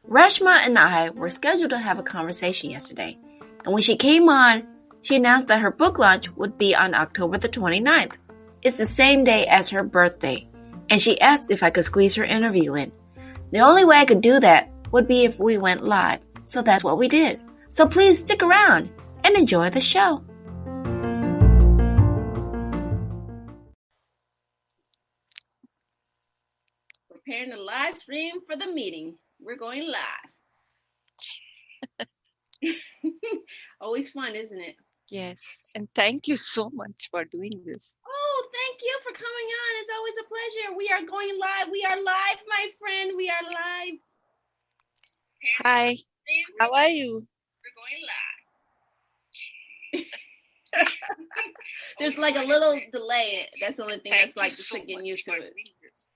Reshma and I were scheduled to have a conversation yesterday, and when she came on, she announced that her book launch would be on October the 29th. It's the same day as her birthday, and she asked if I could squeeze her interview in. The only way I could do that would be if we went live, so that's what we did. So please stick around and enjoy the show. Preparing the live stream for the meeting. We're going live. Always fun, isn't it? Yes. And thank you so much for doing this. Oh, thank you for coming on. It's always a pleasure. We are going live. We are live, my friend. We are live. Hi. How are you? We're going live. There's like a little delay. That's the only thing that's like just getting used to it.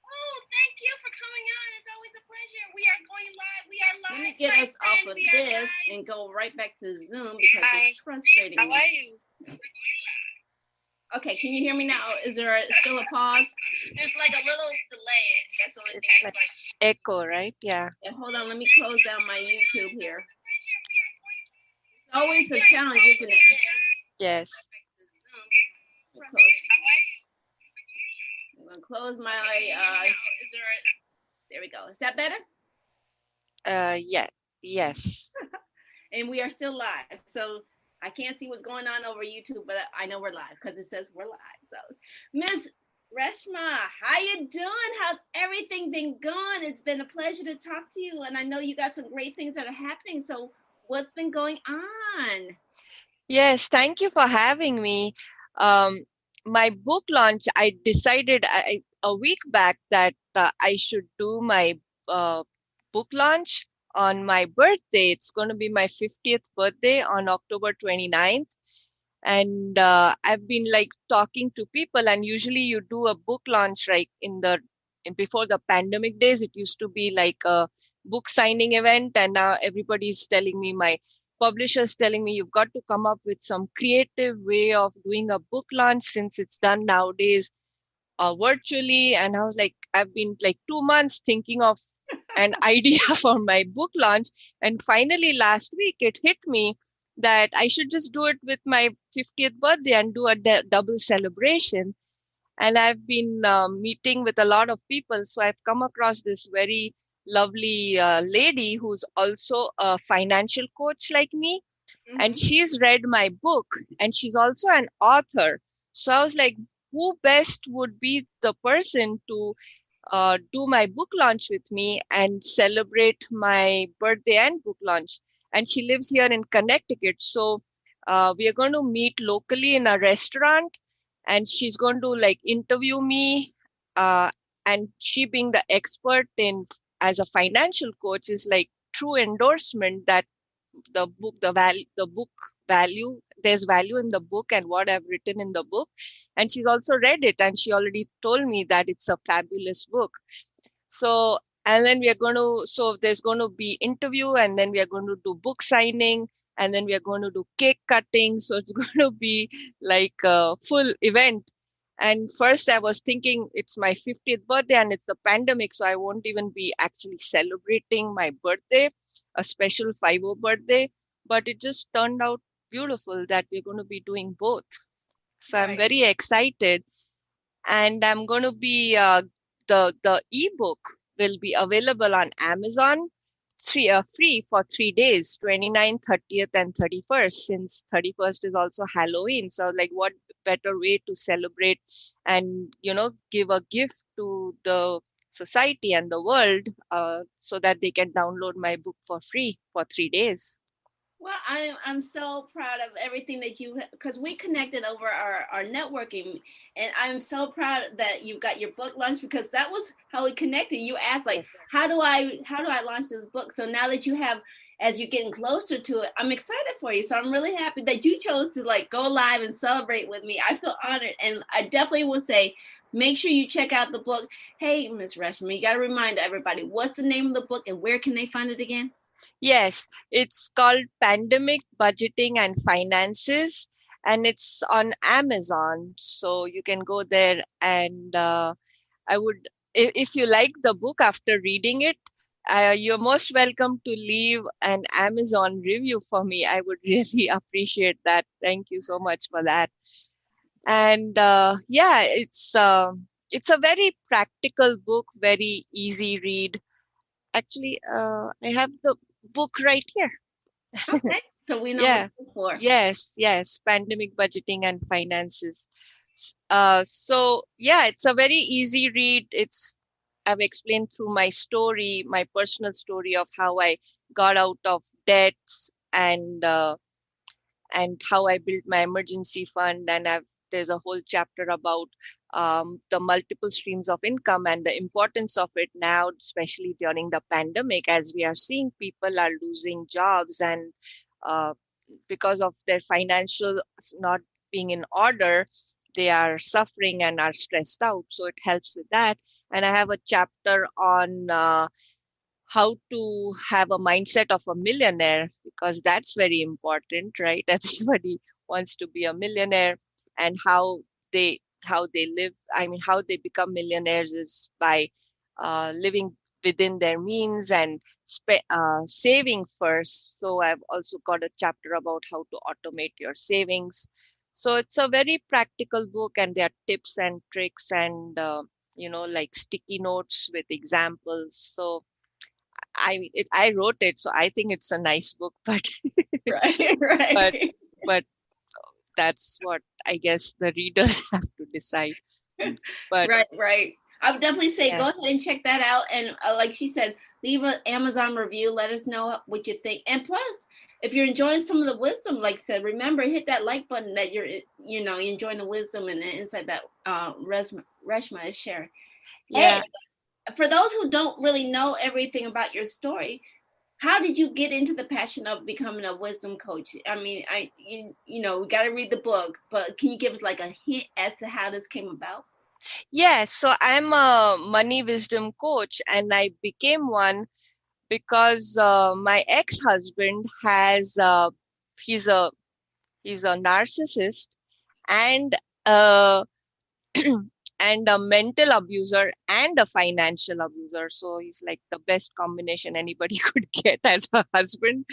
Oh, thank you for coming on. It's always a pleasure. We are going live. We are live. Let me get us off of this and go right back to Zoom because it's frustrating. How are you? Okay, can you hear me now? Is there still a pause? There's like a little delay. That's the only thing. It's like echo, right? Yeah. Hold on, let me close down my YouTube here. It's always a challenge, isn't it? Yes. I'm gonna close my. There we go. Is that better? Yeah. Yes. And we are still live, so I can't see what's going on over YouTube, but I know we're live because it says we're live. So, Miss Reshma, how you doing? How's everything been going? It's been a pleasure to talk to you, and I know you got some great things that are happening. So, what's been going on? Yes, thank you for having me. My book launch, I decided a week back that I should do my book launch on my birthday. It's going to be my 50th birthday on October 29th. And I've been like talking to people, and usually you do a book launch right before the pandemic days. It used to be like a book signing event, and now everybody's telling me, my publishers telling me, you've got to come up with some creative way of doing a book launch since it's done nowadays virtually. And I was like, I've been like 2 months thinking of an idea for my book launch, and finally last week it hit me that I should just do it with my 50th birthday and do a double celebration. And I've been meeting with a lot of people, so I've come across this very lovely lady who's also a financial coach like me. Mm-hmm. And she's read my book, and she's also an author. So I was like, who best would be the person to do my book launch with me and celebrate my birthday and book launch? And she lives here in Connecticut. So we are going to meet locally in a restaurant, and she's going to like interview me. And she, being the expert in as a financial coach, is like true endorsement that the book value, there's value in the book and what I've written in the book. And she's also read it, and she already told me that it's a fabulous book. So, and then there's going to be interview, and then we are going to do book signing, and then we are going to do cake cutting. So it's going to be like a full event. And first I was thinking it's my 50th birthday and it's the pandemic, so I won't even be actually celebrating my birthday, a special 50 birthday. But it just turned out beautiful that we're going to be doing both. So right. I'm very excited. And I'm going to be, the ebook will be available on Amazon free for 3 days, 29th, 30th, and 31st, since 31st is also Halloween. So like, what better way to celebrate and, give a gift to the society and the world so that they can download my book for free for 3 days. Well, I'm so proud of everything that because we connected over our networking, and I'm so proud that you got your book launch, because that was how we connected. You asked like, yes, how do I launch this book? So now that you have, as you're getting closer to it, I'm excited for you. So I'm really happy that you chose to like go live and celebrate with me. I feel honored, and I definitely will say, make sure you check out the book. Hey, Ms. Reshma, you got to remind everybody, what's the name of the book and where can they find it again? Yes, it's called Pandemic Budgeting and Finances. and it's on Amazon. So you can go there, and I would, if you like the book after reading it, you're most welcome to leave an Amazon review for me. I would really appreciate that. Thank you so much for that. And yeah, it's a very practical book, very easy read. Actually, I have the book right here. Okay, so we know what Yeah. to look for. Yes. Pandemic Budgeting and Finances. So yeah, it's a very easy read. I've explained through my story, my personal story of how I got out of debts, and how I built my emergency fund. And there's a whole chapter about the multiple streams of income and the importance of it now, especially during the pandemic, as we are seeing people are losing jobs, and uh, because of their financial not being in order, they are suffering and are stressed out. So it helps with that. And I have a chapter on how to have a mindset of a millionaire, because that's very important, right? Everybody wants to be a millionaire, and how they live, I mean, how they become millionaires is by living within their means and saving first. So I've also got a chapter about how to automate your savings. So it's a very practical book, and there are tips and tricks, and like sticky notes with examples. So I wrote it, so I think it's a nice book, but Right, but right. but that's what I guess the readers have to decide. But Right. I would definitely say yeah, go ahead and check that out. And like she said, leave an Amazon review. Let us know what you think. And plus, if you're enjoying some of the wisdom, like I said, remember hit that like button that you're enjoying the wisdom and the insight that Reshma is sharing. Hey, yeah, for those who don't really know everything about your story, how did you get into the passion of becoming a wisdom coach? I mean, we got to read the book, but can you give us like a hint as to how this came about? yeah. So I'm a money wisdom coach, and I became one because my ex-husband has he's a he's a narcissist, and uh, and a mental abuser and a financial abuser. So he's like the best combination anybody could get as a husband.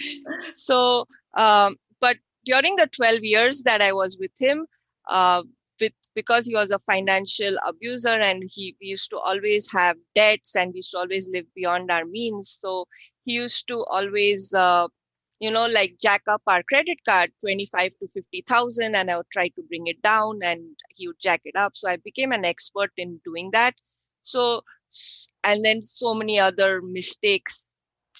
So, but during the 12 years that I was with him, uh, because he was a financial abuser, and we used to always have debts, and we used to always live beyond our means. So he used to always like jack up our credit card 25 to 50,000, and I would try to bring it down, and he would jack it up. So I became an expert in doing that. So, and then so many other mistakes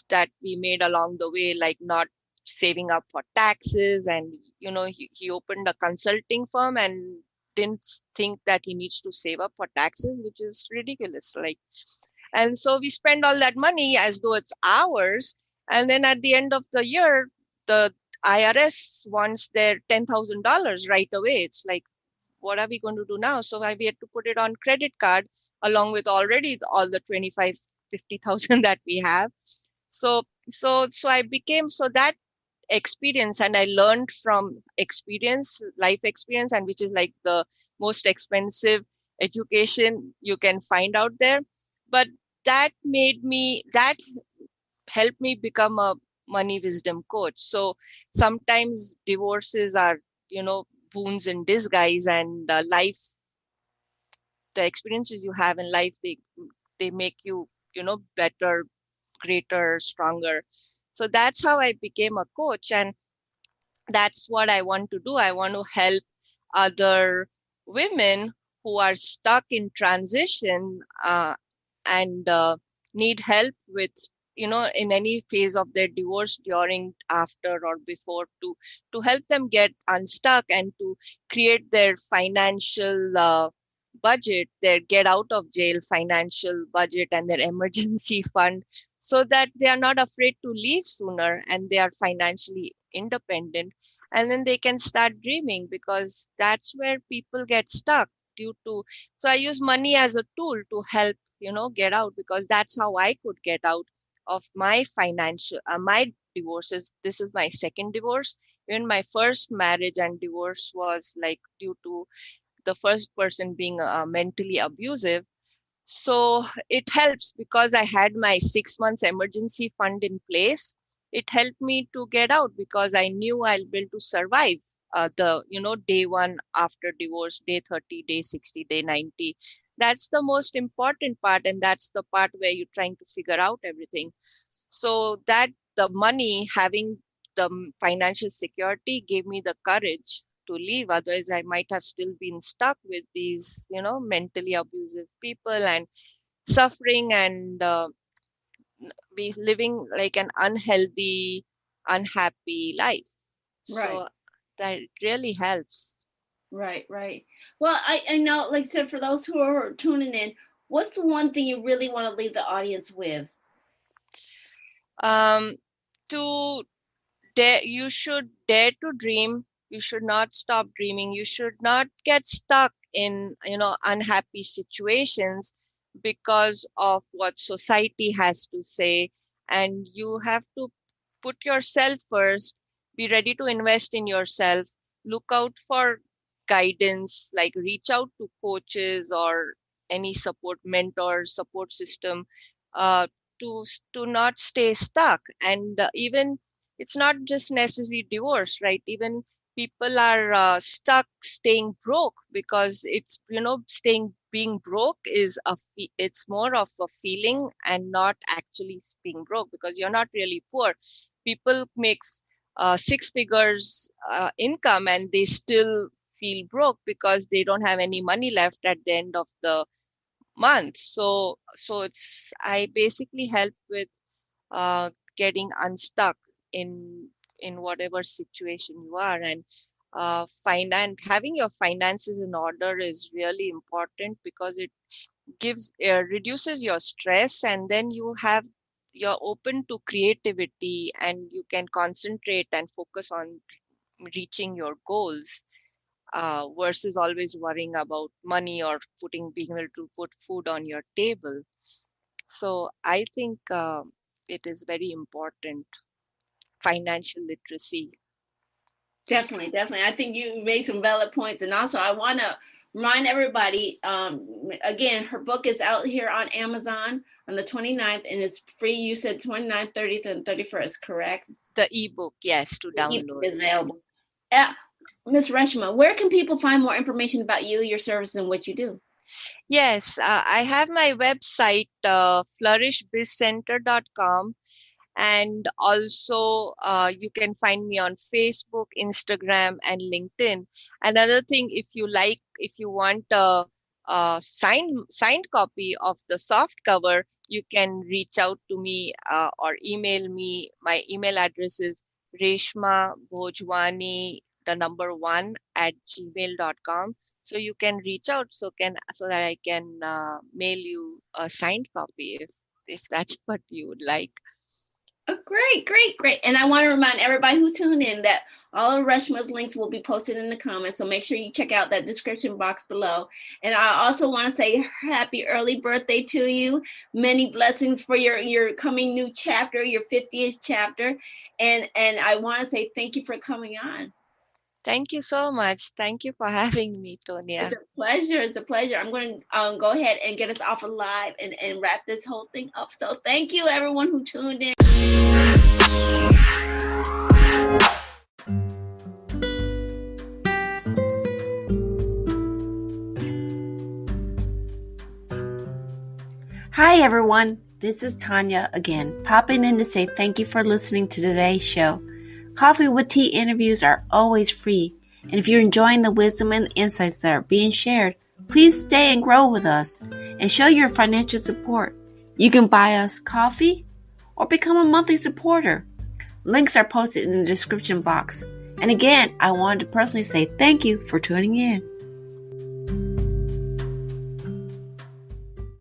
that we made along the way, like not saving up for taxes. And, he opened a consulting firm and didn't think that he needs to save up for taxes, which is ridiculous. Like, and so we spend all that money as though it's ours. And then at the end of the year, the IRS wants their $10,000 right away. It's like, what are we going to do now? So we had to put it on credit card along with already all the 25, 50,000 that we have. So I became, so that experience, and I learned from experience, life experience, and which is like the most expensive education you can find out there. But that helped me become a money wisdom coach. So sometimes divorces are, wounds in disguise, and the experiences you have in life, they make you, better, greater, stronger. So that's how I became a coach, and that's what I want to do. I want to help other women who are stuck in transition, and need help with, in any phase of their divorce, during, after, or before, to help them get unstuck and to create their financial budget, their get out of jail financial budget, and their emergency fund, so that they are not afraid to leave sooner, and they are financially independent, and then they can start dreaming, because that's where people get stuck due to. So I use money as a tool to help, get out, because that's how I could get out of my financial my divorces. This is my second divorce. Even my first marriage and divorce was like due to the first person being mentally abusive. So it helps because I had my 6 months emergency fund in place. It helped me to get out because I knew I'll be able to survive day one after divorce, day 30, day 60, day 90. That's the most important part. And that's the part where you're trying to figure out everything. So that the money, having the financial security gave me the courage to leave. Otherwise, I might have still been stuck with these, mentally abusive people and suffering and be living like an unhealthy, unhappy life. Right. So that really helps. Right, right. Well, I know, like I said, for those who are tuning in, what's the one thing you really want to leave the audience with? To you should dare to dream. You should not stop dreaming. You should not get stuck in unhappy situations because of what society has to say. And you have to put yourself first. Be ready to invest in yourself. Look out for guidance, like reach out to coaches or any support mentor support system, uh, to not stay stuck. And even it's not just necessarily divorce, right? Even people are stuck staying broke because it's staying being broke is it's more of a feeling and not actually being broke, because you're not really poor. People make six figures income and they still feel broke because they don't have any money left at the end of the month. So it's I basically help with getting unstuck in whatever situation you are. And having your finances in order is really important because it gives reduces your stress, and then you're open to creativity and you can concentrate and focus on reaching your goals, versus always worrying about money or being able to put food on your table. So I think it is very important, financial literacy. Definitely, definitely. I think you made some valid points. And also, I want to remind everybody, again, her book is out here on Amazon on the 29th, and it's free. You said 29th, 30th, and 31st, correct? The ebook, yes, to The ebook download. is available. Ms. Reshma, where can people find more information about you, your service, and what you do? Yes, I have my website, flourishbizcenter.com. And also you can find me on Facebook, Instagram, and LinkedIn. Another thing, if you want a signed copy of the soft cover, you can reach out to me or email me. My email address is Reshma Bhojwani, the number 1 at gmail.com. So you can reach out so that I can mail you a signed copy if that's what you would like. Oh, great, great, great. And I want to remind everybody who tuned in that all of Reshma's links will be posted in the comments. So make sure you check out that description box below. And I also want to say happy early birthday to you. Many blessings for your coming new chapter, your 50th chapter. And I want to say thank you for coming on. Thank you so much. Thank you for having me, Tonya. It's a pleasure. It's a pleasure. I'm going to go ahead and get us off live and wrap this whole thing up. So thank you, everyone who tuned in. Hi, everyone. This is Tanya again, popping in to say thank you for listening to today's show. Coffee with Tea interviews are always free. And if you're enjoying the wisdom and insights that are being shared, please stay and grow with us and show your financial support. You can buy us coffee or become a monthly supporter. Links are posted in the description box. And again, I wanted to personally say thank you for tuning in.